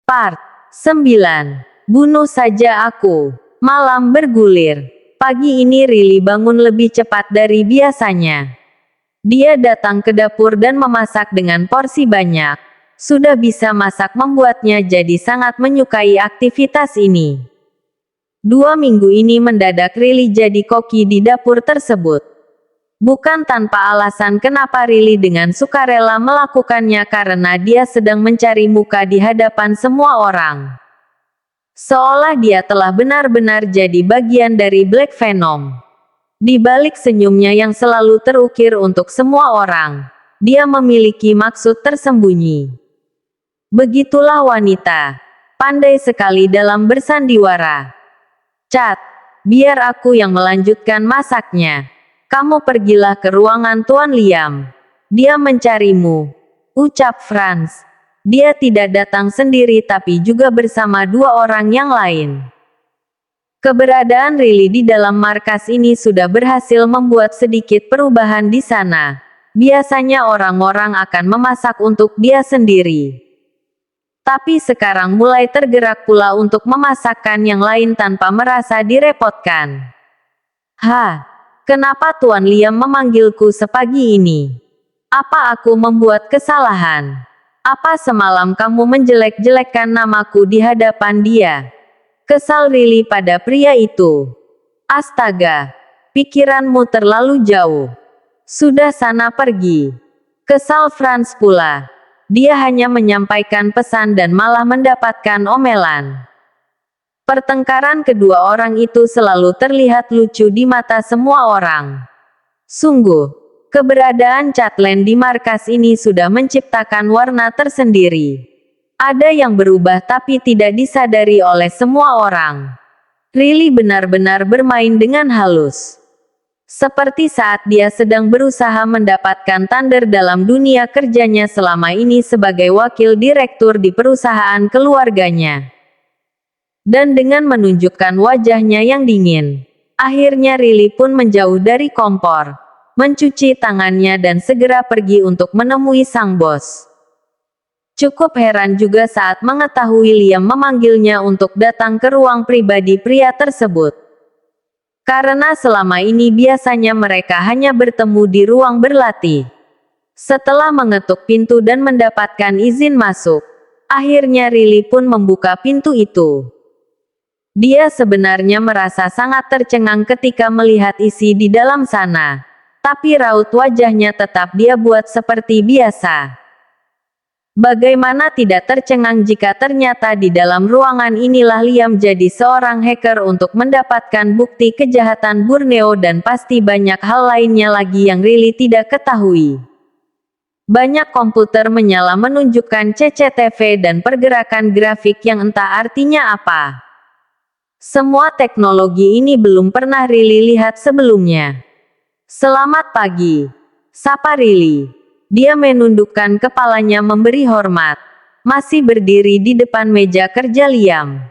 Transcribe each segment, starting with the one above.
Part 9. Bunuh saja aku. Malam bergulir. Pagi ini Riley bangun lebih cepat dari biasanya. Dia datang ke dapur dan memasak dengan porsi banyak. Sudah bisa masak membuatnya jadi sangat menyukai aktivitas ini. 2 minggu ini mendadak Riley jadi koki di dapur tersebut. Bukan tanpa alasan kenapa Riley dengan sukarela melakukannya, karena dia sedang mencari muka di hadapan semua orang. Seolah dia telah benar-benar jadi bagian dari Black Venom. Di balik senyumnya yang selalu terukir untuk semua orang, dia memiliki maksud tersembunyi. Begitulah wanita. Pandai sekali dalam bersandiwara. Cat, biar aku yang melanjutkan masaknya. Kamu pergilah ke ruangan Tuan Liam. Dia mencarimu, ucap Franz. Dia tidak datang sendiri tapi juga bersama 2 orang yang lain. Keberadaan Riley di dalam markas ini sudah berhasil membuat sedikit perubahan di sana. Biasanya orang-orang akan memasak untuk dia sendiri. Tapi sekarang mulai tergerak pula untuk memasakkan yang lain tanpa merasa direpotkan. Kenapa Tuan Liam memanggilku sepagi ini? Apa aku membuat kesalahan? Apa semalam kamu menjelek-jelekkan namaku di hadapan dia? Kesal Riley pada pria itu. Astaga, pikiranmu terlalu jauh. Sudah sana pergi. Kesal Franz pula. Dia hanya menyampaikan pesan dan malah mendapatkan omelan. Pertengkaran kedua orang itu selalu terlihat lucu di mata semua orang. Sungguh, keberadaan Chatland di markas ini sudah menciptakan warna tersendiri. Ada yang berubah tapi tidak disadari oleh semua orang. Riley benar-benar bermain dengan halus. Seperti saat dia sedang berusaha mendapatkan tanda dalam dunia kerjanya selama ini sebagai wakil direktur di perusahaan keluarganya. Dan dengan menunjukkan wajahnya yang dingin, akhirnya Riley pun menjauh dari kompor, mencuci tangannya dan segera pergi untuk menemui sang bos. Cukup heran juga saat mengetahui Liam memanggilnya untuk datang ke ruang pribadi pria tersebut. Karena selama ini biasanya mereka hanya bertemu di ruang berlatih. Setelah mengetuk pintu dan mendapatkan izin masuk, akhirnya Riley pun membuka pintu itu. Dia sebenarnya merasa sangat tercengang ketika melihat isi di dalam sana. Tapi raut wajahnya tetap dia buat seperti biasa. Bagaimana tidak tercengang jika ternyata di dalam ruangan inilah Liam jadi seorang hacker untuk mendapatkan bukti kejahatan Borneo dan pasti banyak hal lainnya lagi yang Riley tidak ketahui. Banyak komputer menyala menunjukkan CCTV dan pergerakan grafik yang entah artinya apa. Semua teknologi ini belum pernah Riley lihat sebelumnya. Selamat pagi, sapa Riley. Dia menundukkan kepalanya memberi hormat. Masih berdiri di depan meja kerja Liam.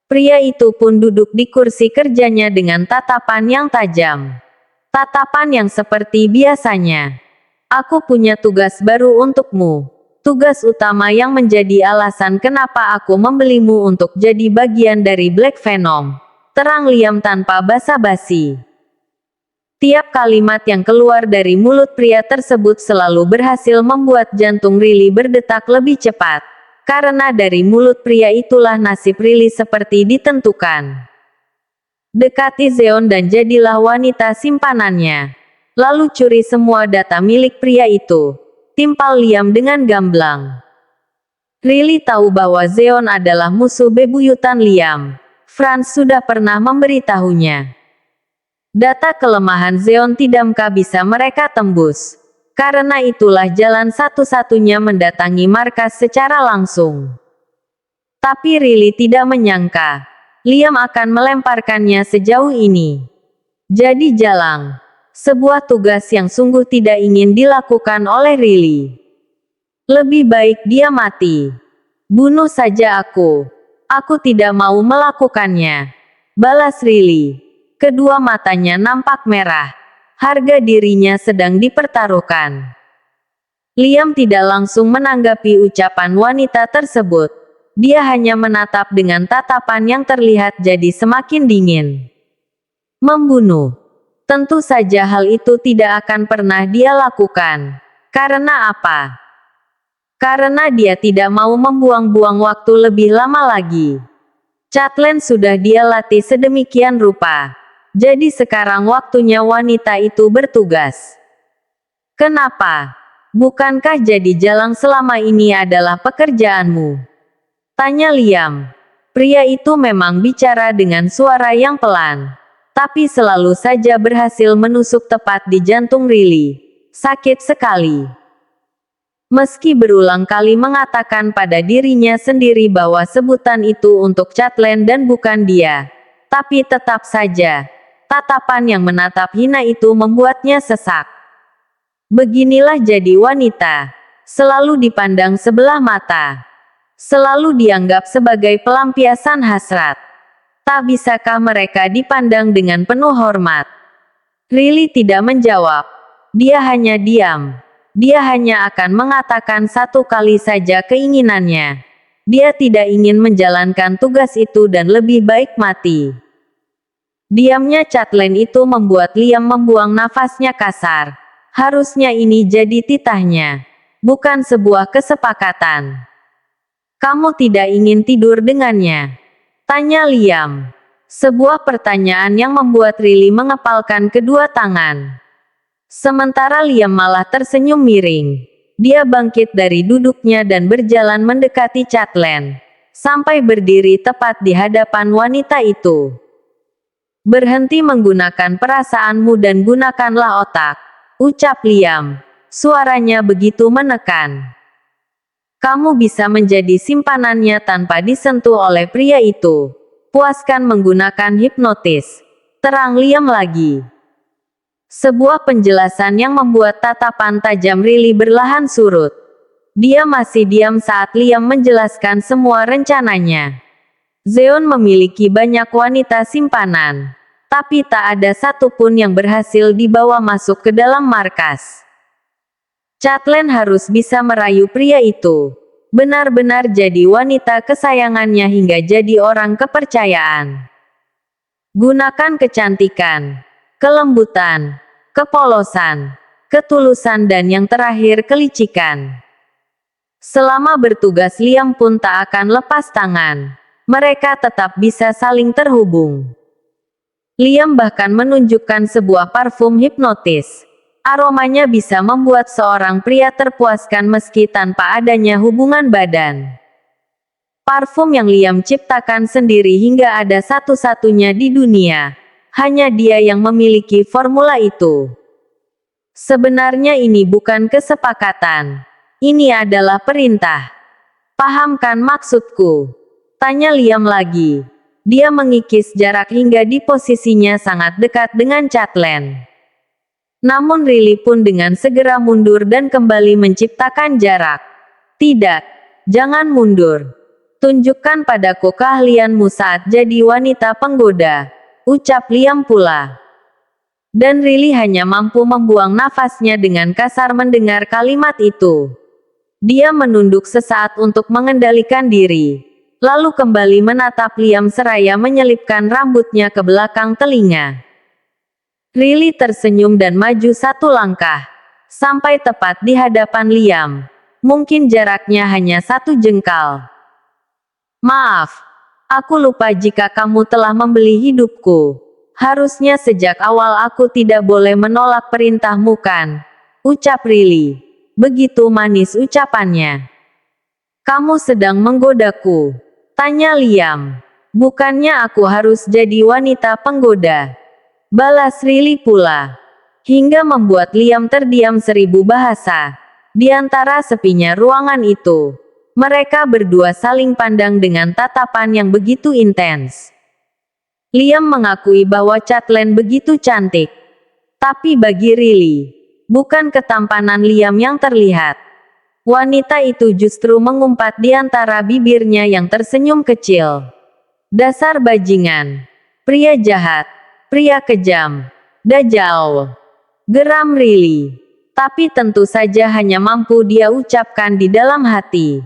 Pria itu pun duduk di kursi kerjanya dengan tatapan yang tajam. Tatapan yang seperti biasanya. Aku punya tugas baru untukmu. Tugas utama yang menjadi alasan kenapa aku membelimu untuk jadi bagian dari Black Venom. Terang Liam tanpa basa-basi. Tiap kalimat yang keluar dari mulut pria tersebut selalu berhasil membuat jantung Riley berdetak lebih cepat. Karena dari mulut pria itulah nasib Riley seperti ditentukan. Dekati Zeon dan jadilah wanita simpanannya. Lalu curi semua data milik pria itu. Timpal Liam dengan gamblang. Riley tahu bahwa Zeon adalah musuh bebuyutan Liam. Franz sudah pernah memberitahunya. Data kelemahan Zeon tidak bisa mereka tembus. Karena itulah jalan satu-satunya mendatangi markas secara langsung. Tapi Riley tidak menyangka Liam akan melemparkannya sejauh ini. Jadi jalang. Sebuah tugas yang sungguh tidak ingin dilakukan oleh Riley. Lebih baik dia mati. Bunuh saja aku. Aku tidak mau melakukannya. Balas Riley. Kedua matanya nampak merah. Harga dirinya sedang dipertaruhkan. Liam tidak langsung menanggapi ucapan wanita tersebut. dia hanya menatap dengan tatapan yang terlihat jadi semakin dingin. Membunuh. Tentu saja hal itu tidak akan pernah dia lakukan. Karena apa? Karena dia tidak mau membuang-buang waktu lebih lama lagi. Catelyn sudah dia latih sedemikian rupa. Jadi sekarang waktunya wanita itu bertugas. Kenapa? Bukankah jadi jalang selama ini adalah pekerjaanmu? Tanya Liam. Pria itu memang bicara dengan suara yang pelan, tapi selalu saja berhasil menusuk tepat di jantung Riley. Sakit sekali. Meski berulang kali mengatakan pada dirinya sendiri bahwa sebutan itu untuk Catelyn dan bukan dia, tapi tetap saja, tatapan yang menatap hina itu membuatnya sesak. Beginilah jadi wanita. Selalu dipandang sebelah mata. Selalu dianggap sebagai pelampiasan hasrat. Tak bisakah mereka dipandang dengan penuh hormat? Riley tidak menjawab. Dia hanya diam. Dia hanya akan mengatakan satu kali saja keinginannya. Dia tidak ingin menjalankan tugas itu dan lebih baik mati. Diamnya Catelyn itu membuat Liam membuang nafasnya kasar. Harusnya ini jadi titahnya, bukan sebuah kesepakatan. Kamu tidak ingin tidur dengannya? Tanya Liam. Sebuah pertanyaan yang membuat Riley mengepalkan kedua tangan. Sementara Liam malah tersenyum miring. Dia bangkit dari duduknya dan berjalan mendekati Catelyn, sampai berdiri tepat di hadapan wanita itu. Berhenti menggunakan perasaanmu dan gunakanlah otak, ucap Liam. Suaranya begitu menekan. Kamu bisa menjadi simpanannya tanpa disentuh oleh pria itu. Puaskan menggunakan hipnotis. Terang Liam lagi. Sebuah penjelasan yang membuat tatapan tajam Riley berlahan surut. Dia masih diam saat Liam menjelaskan semua rencananya. Zeon memiliki banyak wanita simpanan, tapi tak ada satupun yang berhasil dibawa masuk ke dalam markas. Catelyn harus bisa merayu pria itu. Benar-benar jadi wanita kesayangannya hingga jadi orang kepercayaan. Gunakan kecantikan, kelembutan, kepolosan, ketulusan dan yang terakhir kelicikan. Selama bertugas Liam pun tak akan lepas tangan. Mereka tetap bisa saling terhubung. Liam bahkan menunjukkan sebuah parfum hipnotis. Aromanya bisa membuat seorang pria terpuaskan meski tanpa adanya hubungan badan. Parfum yang Liam ciptakan sendiri hingga ada satu-satunya di dunia. Hanya dia yang memiliki formula itu. Sebenarnya ini bukan kesepakatan. Ini adalah perintah. Pahamkan maksudku? Tanya Liam lagi. Dia mengikis jarak hingga di posisinya sangat dekat dengan Catelyn. Namun Riley pun dengan segera mundur dan kembali menciptakan jarak. Tidak, jangan mundur. Tunjukkan padaku keahlianmu saat jadi wanita penggoda, ucap Liam pula. Dan Riley hanya mampu membuang nafasnya dengan kasar mendengar kalimat itu. Dia menunduk sesaat untuk mengendalikan diri, lalu kembali menatap Liam seraya menyelipkan rambutnya ke belakang telinga. Riley tersenyum dan maju satu langkah, sampai tepat di hadapan Liam. Mungkin jaraknya hanya 1 jengkal. Maaf, aku lupa jika kamu telah membeli hidupku. Harusnya sejak awal aku tidak boleh menolak perintahmu kan? Ucap Riley. Begitu manis ucapannya. Kamu sedang menggodaku? Tanya Liam. Bukannya aku harus jadi wanita penggoda? Balas Riley pula. Hingga membuat Liam terdiam 1000 bahasa. Di antara sepinya ruangan itu, mereka berdua saling pandang dengan tatapan yang begitu intens. Liam mengakui bahwa Catelyn begitu cantik. Tapi bagi Riley, bukan ketampanan Liam yang terlihat. Wanita itu justru mengumpat di antara bibirnya yang tersenyum kecil. Dasar bajingan. Pria jahat. Pria kejam. Dajjal. Geram Riley. Tapi tentu saja hanya mampu dia ucapkan di dalam hati.